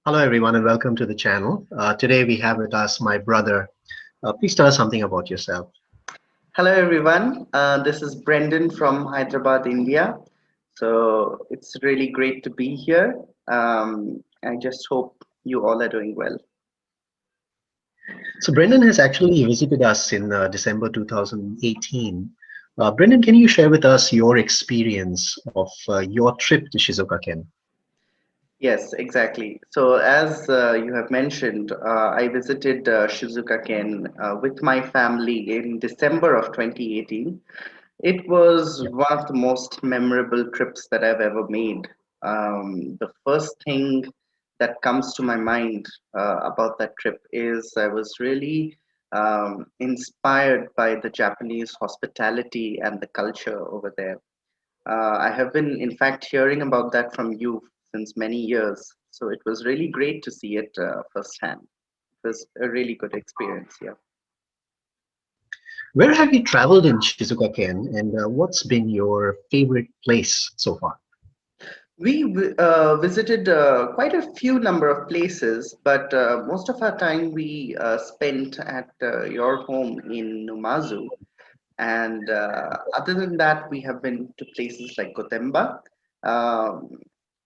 Hello, everyone, and welcome to the channel. Today we have with us my brother. Please tell us something about yourself. Hello everyone, this is Brendan from Hyderabad, India. So it's really great to be here. I just hope you all are doing well. So, Brendan has actually visited us in December 2018. Brendan, can you share with us your experience of your trip to Shizuoka-Ken? Yes, exactly. So as you have mentioned, I visited Shizuoka-Ken with my family in December of 2018. It was Yeah. one of the most memorable trips that I've ever made. The first thing that comes to my mind about that trip is I was really inspired by the Japanese hospitality and the culture over there. I have been, in fact, hearing about that from you since many years. So it was really great to see it firsthand. It was a really good experience. Yeah. Where have you traveled in Shizuoka-Ken, and what's been your favorite place so far? We visited quite a few number of places, but most of our time we spent at your home in Numazu. And other than that, we have been to places like Gotemba. Um,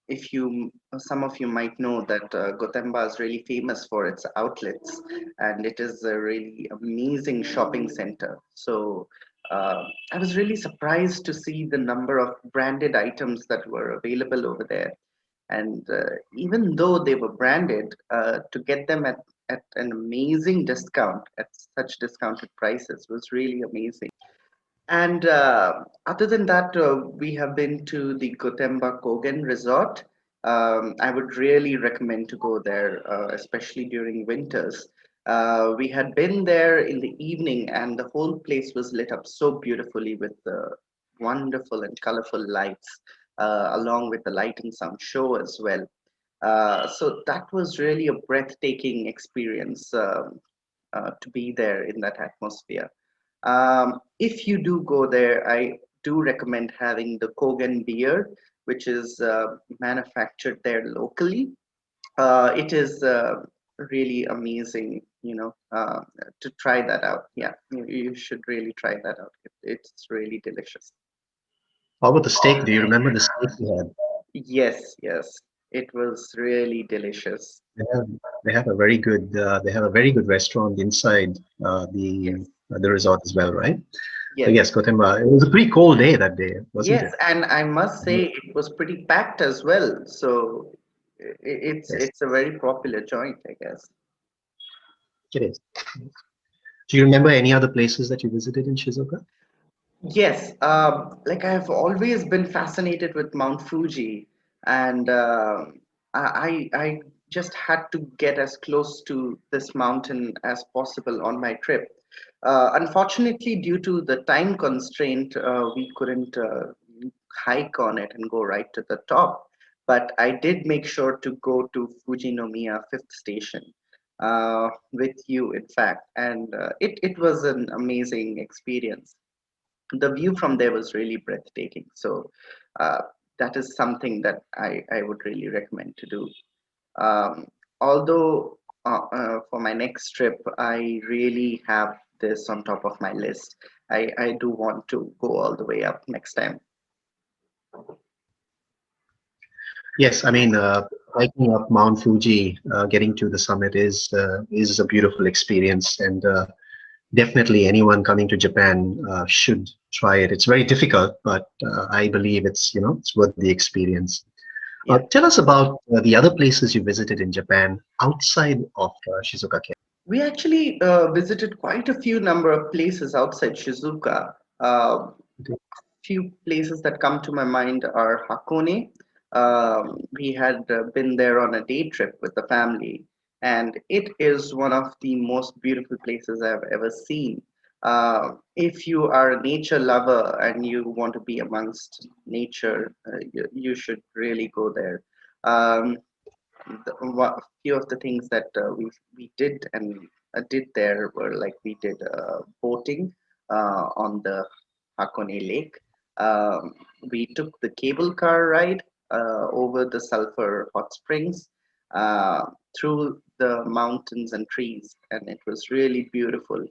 if you, some of you might know that Gotemba is really famous for its outlets, and it is a really amazing shopping center. So I was really surprised to see the number of branded items that were available over there. And even though they were branded, to get them at an amazing discount at such discounted prices was really amazing. And other than that, we have been to the Gotemba Kogen Resort. I would really recommend to go there, especially during winters. We had been there in the evening, and the whole place was lit up so beautifully with the wonderful and colorful lights, along with the light and sound show as well. So that was really a breathtaking experience to be there in that atmosphere. If you do go there, I do recommend having the Kogan beer, which is manufactured there locally. It is really amazing, to try that out. Yeah, you should really try that out. It's really delicious. How about the steak? Do you remember the steak you had? Yes, yes, it was really delicious. They have, they have a very good restaurant inside Yes, the resort as well, right? So yes, yes, Gotemba. It was a pretty cold day that day, wasn't yes, it? and I must Mhm. say it was pretty packed as well. So Yes, it's a very popular joint, I guess. it is. Do you remember any other places that you visited in Shizuoka? Yes, like I've always been fascinated with Mount Fuji, and I just had to get as close to this mountain as possible on my trip. Unfortunately, due to the time constraint, we couldn't hike on it and go right to the top. But I did make sure to go to Fujinomiya Fifth Station with you, in fact, and it was an amazing experience. The view from there was really breathtaking. So uh, that is something that I would really recommend to do. Um, although for my next trip, I really have this on top of my list. I do want to go all the way up next time. Yes, I mean, hiking up Mount Fuji, getting to the summit is a beautiful experience, and definitely anyone coming to Japan should try it. It's very difficult, but I believe it's worth the experience. Yeah. Tell us about the other places you visited in Japan outside of Shizuoka-ken. We actually visited quite a few number of places outside Shizuoka. Few places that come to my mind are Hakone. We had been there on a day trip with the family, and it is one of the most beautiful places I've ever seen. If you are a nature lover and you want to be amongst nature, you should really go there. Um, few of the things that we did and did there were like we did boating on the Hakone Lake. Um, we took the cable car ride over the Sulphur Hot Springs. uh, through the mountains and trees, and it was really beautiful.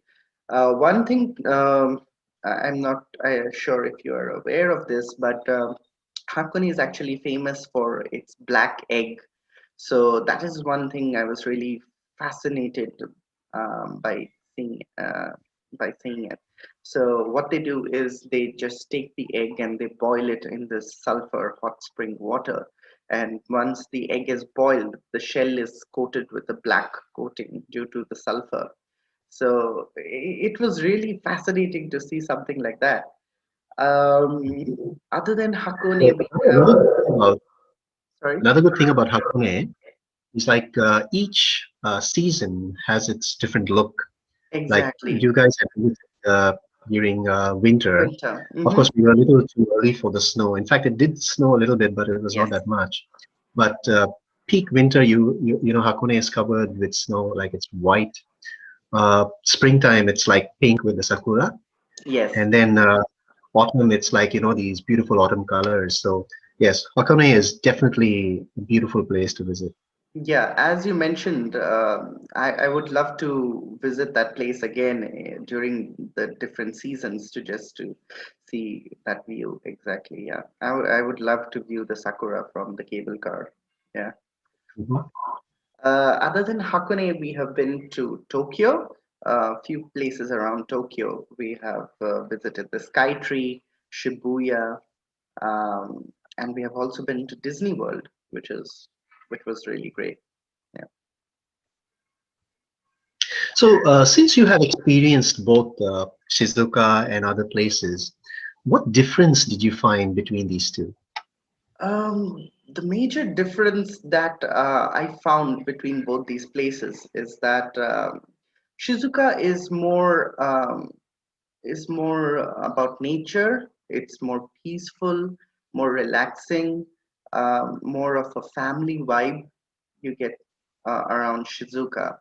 One thing, I'm not sure if you are aware of this, but Hakone is actually famous for its black egg. So that is one thing I was really fascinated by seeing it. So what they do is they just take the egg and they boil it in this sulfur hot spring water. And once the egg is boiled, the shell is coated with a black coating due to the sulfur. So it was really fascinating to see something like that. Other than So Hakone, we have, another good thing about sorry. another good thing about Hakone is like each season has its different look. Like Exactly. you guys have visited during winter. Winter. Of course, we were a little too early for the snow. In fact, it did snow a little bit, but it was not Yes. that much. But peak winter, you know, Hakone is covered with snow, like it's white. Springtime, it's like pink with the sakura, Yes. and then autumn, it's like these beautiful autumn colors. So yes, Hakone is definitely a beautiful place to visit. Yeah, as you mentioned, I would love to visit that place again during the different seasons to just to see that view exactly. Yeah, I would love to view the sakura from the cable car. Yeah. Mhm. Other than Hakone, we have been to Tokyo. A few places around Tokyo. We have visited the Sky Tree, Shibuya, and we have also been to Disney World, which was really great. Yeah. So, since you have experienced both Shizuoka and other places, what difference did you find between these two? The major difference that I found between both these places is that Shizuoka is more about nature. It's more peaceful, more relaxing, more of a family vibe you get around Shizuoka.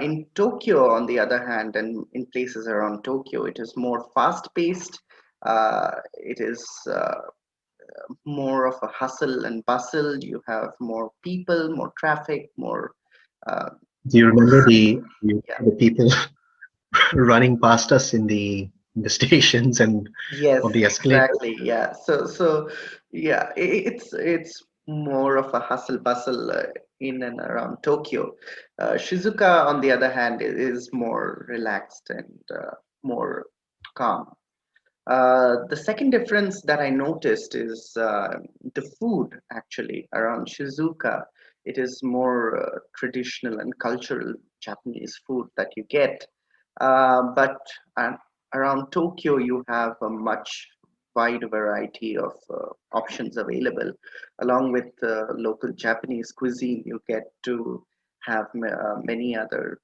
In Tokyo, on the other hand, and in places around Tokyo, it is more fast-paced. It is more of a hustle and bustle. You have more people, more traffic, more. Uh, Do you remember yeah. the people running past us in the stations and Yes, on the escalators? exactly. Yeah. So yeah, it's more of a hustle bustle in and around Tokyo. Shizuoka, on the other hand, is more relaxed and more calm. The second difference that I noticed is the food actually around Shizuoka. It is more traditional and cultural Japanese food that you get. But uh, around Tokyo, you have a much wide variety of options available. Along with local Japanese cuisine, you get to have many other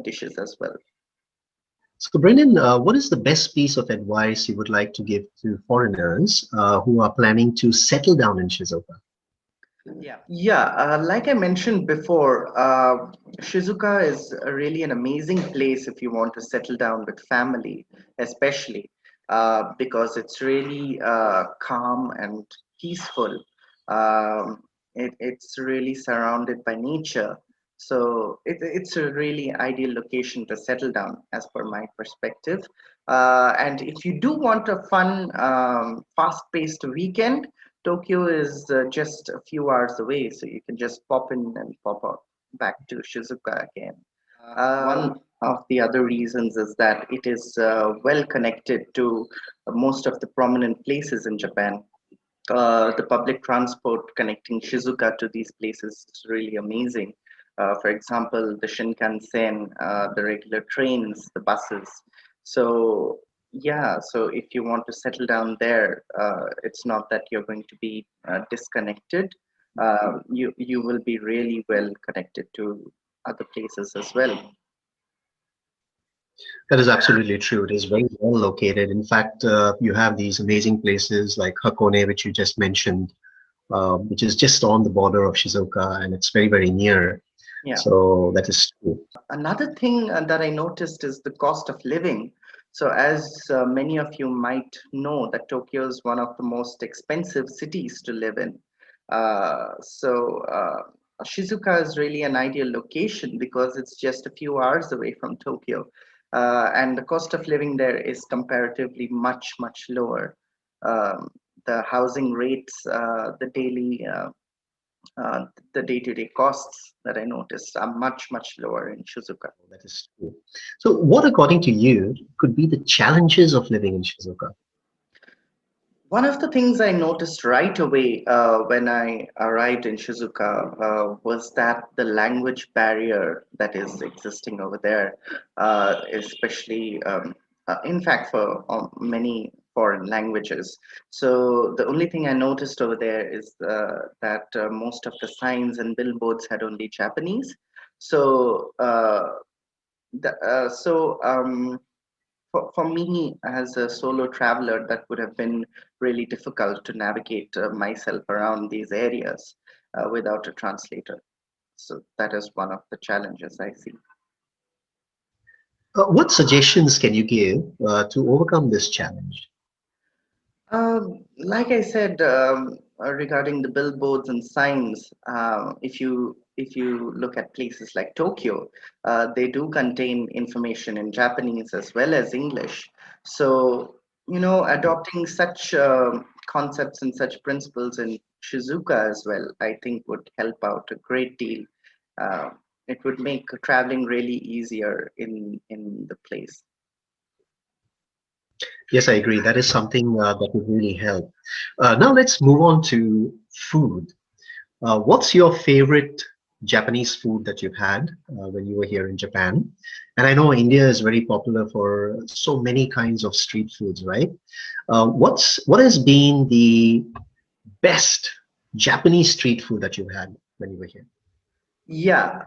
dishes as well. So, Brendan, what is the best piece of advice you would like to give to foreigners who are planning to settle down in Shizuoka? Yeah, like I mentioned before, Shizuoka is really an amazing place if you want to settle down with family, especially because it's really calm and peaceful. It's really surrounded by nature. So it's a really ideal location to settle down, as per my perspective. And if you do want a fun, fast-paced weekend, Tokyo is just a few hours away, so you can just pop in and pop out back to Shizuoka again. One of the other reasons is that it is well connected to most of the prominent places in Japan. The public transport connecting Shizuoka to these places is really amazing. For example, the Shinkansen, the regular trains, the buses. So yeah, so if you want to settle down there, it's not that you're going to be disconnected. You will be really well connected to other places as well. That is absolutely true. It is very well located. In fact, you have these amazing places like Hakone, which you just mentioned, which is just on the border of Shizuoka, and it's very, very near. Yeah. So that is true. Another thing that I noticed is the cost of living. So, as many of you might know, that Tokyo is one of the most expensive cities to live in. So, Shizuoka is really an ideal location because it's just a few hours away from Tokyo, and the cost of living there is comparatively much lower. Um, the housing rates, uh, the day-to-day costs that I noticed are much lower in Shizuoka. That is true. So, what, according to you, could be the challenges of living in Shizuoka? One of the things I noticed right away when I arrived in Shizuoka was that the language barrier that is existing over there, especially, in fact, for many foreign languages. So the only thing I noticed over there is that most of the signs and billboards had only Japanese. So, so for me as a solo traveler, that would have been really difficult to navigate myself around these areas without a translator. So that is one of the challenges I see. What suggestions can you give to overcome this challenge? Like I said, regarding the billboards and signs, if you look at places like Tokyo, they do contain information in Japanese as well as English. So adopting such concepts and such principles in Shizuoka as well, I think would help out a great deal. Uh, it would make traveling really easier in the place. Yes, I agree. That is something that would really help. Now, let's move on to food. What's your favorite Japanese food that you've had when you were here in Japan? And I know India is very popular for so many kinds of street foods, right? What has been the best Japanese street food that you've had when you were here? Yeah,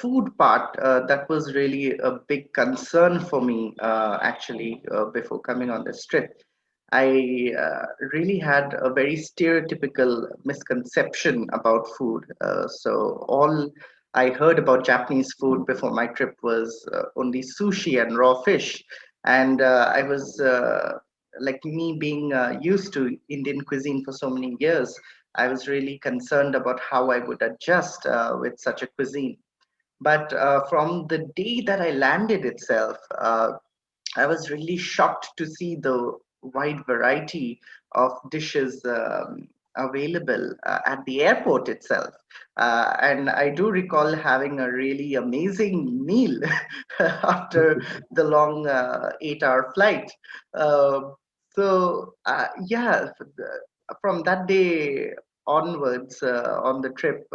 food part, that was really a big concern for me actually before coming on this trip. I really had a very stereotypical misconception about food. So all I heard about Japanese food before my trip was only sushi and raw fish, and I was like me being used to Indian cuisine for so many years. I was really concerned about how I would adjust with such a cuisine. But from the day that I landed itself, I was really shocked to see the wide variety of dishes available at the airport itself. And I do recall having a really amazing meal after the long 8-hour flight. Uh, yeah, from that day onwards on the trip,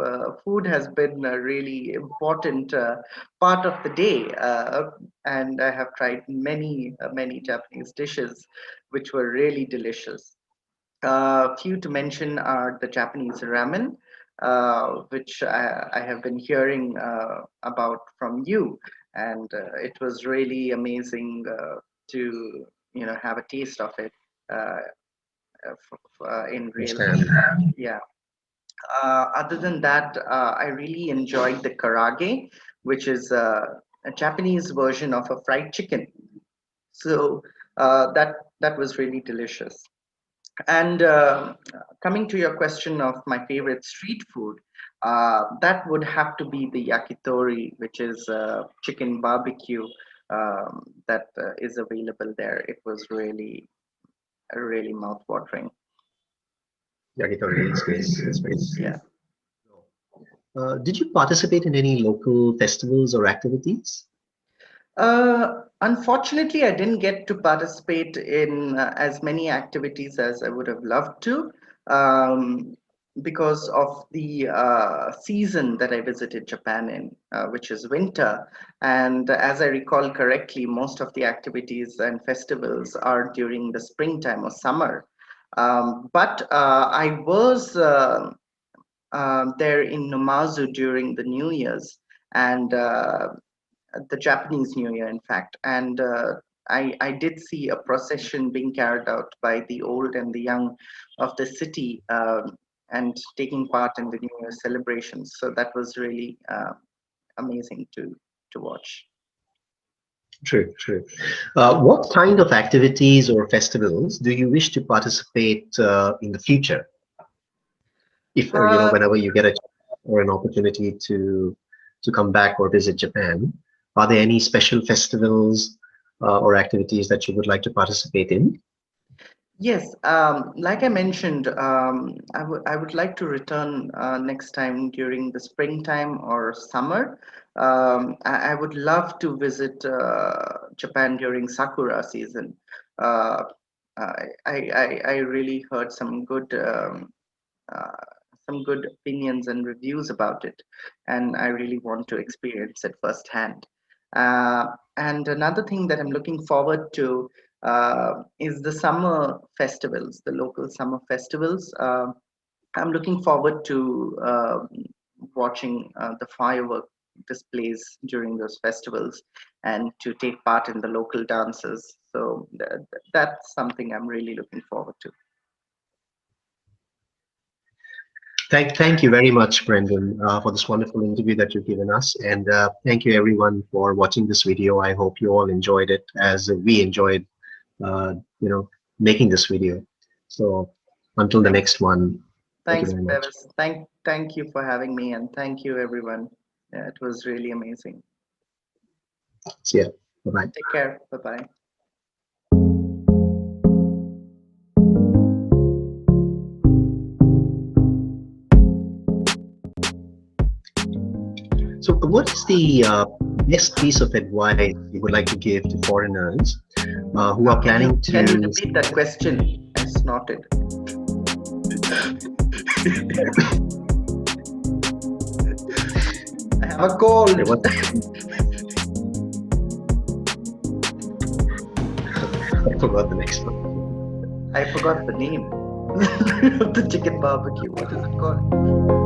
food has been a really important part of the day. And I have tried many Japanese dishes, which were really delicious. Few to mention are the Japanese ramen, which I have been hearing about from you, and it was really amazing to have a taste of it in real Understand. life. Yeah. Other than that, I really enjoyed the karage, which is a Japanese version of a fried chicken. So that was really delicious. And coming to your question of my favorite street food, that would have to be the yakitori, which is chicken barbecue that is available there. It was really mouth-watering. Yakitori is great. It's very Yeah. Did you participate in any local festivals or activities? Unfortunately, I didn't get to participate in as many activities as I would have loved to, um, because of the season that I visited Japan in, which is winter. And as I recall correctly, most of the activities and festivals are during the springtime or summer. But I was there in Numazu during the New Year's, and the Japanese New Year, in fact. And I did see a procession being carried out by the old and the young of the city, and taking part in the New Year celebrations. So that was really amazing to watch. True, true. What kind of activities or festivals do you wish to participate in the future? if Uh, whenever you get a chance or an opportunity to come back or visit Japan, are there any special festivals or activities that you would like to participate in? Yes, like I mentioned, I would like to return next time during the springtime or summer. I would love to visit Japan during Sakura season. Uh, I really heard uh, some good opinions and reviews about it, and I really want to experience it firsthand. Uh, and another thing that I'm looking forward to is the summer festivals, the local summer festivals. I'm looking forward to watching the firework displays during those festivals and to take part in the local dances. So that's something I'm really looking forward to. Thank you very much, Brendan, for this wonderful interview that you've given us. And thank you, everyone, for watching this video. I hope you all enjoyed it as we enjoyed, uh, you know, making this video. So until the Thank next one, thank you Thanks, very much. Bevis. Thank you for having me, and thank you, everyone. Yeah, it was really amazing. See ya. Bye-bye. Take care. Bye bye. So, what is the best piece of advice you would like to give to foreigners who are planning Can you to? repeat that question? I snorted. I have a Okay, cold. what? I forgot the next one. I forgot the name of the chicken barbecue. What is it called?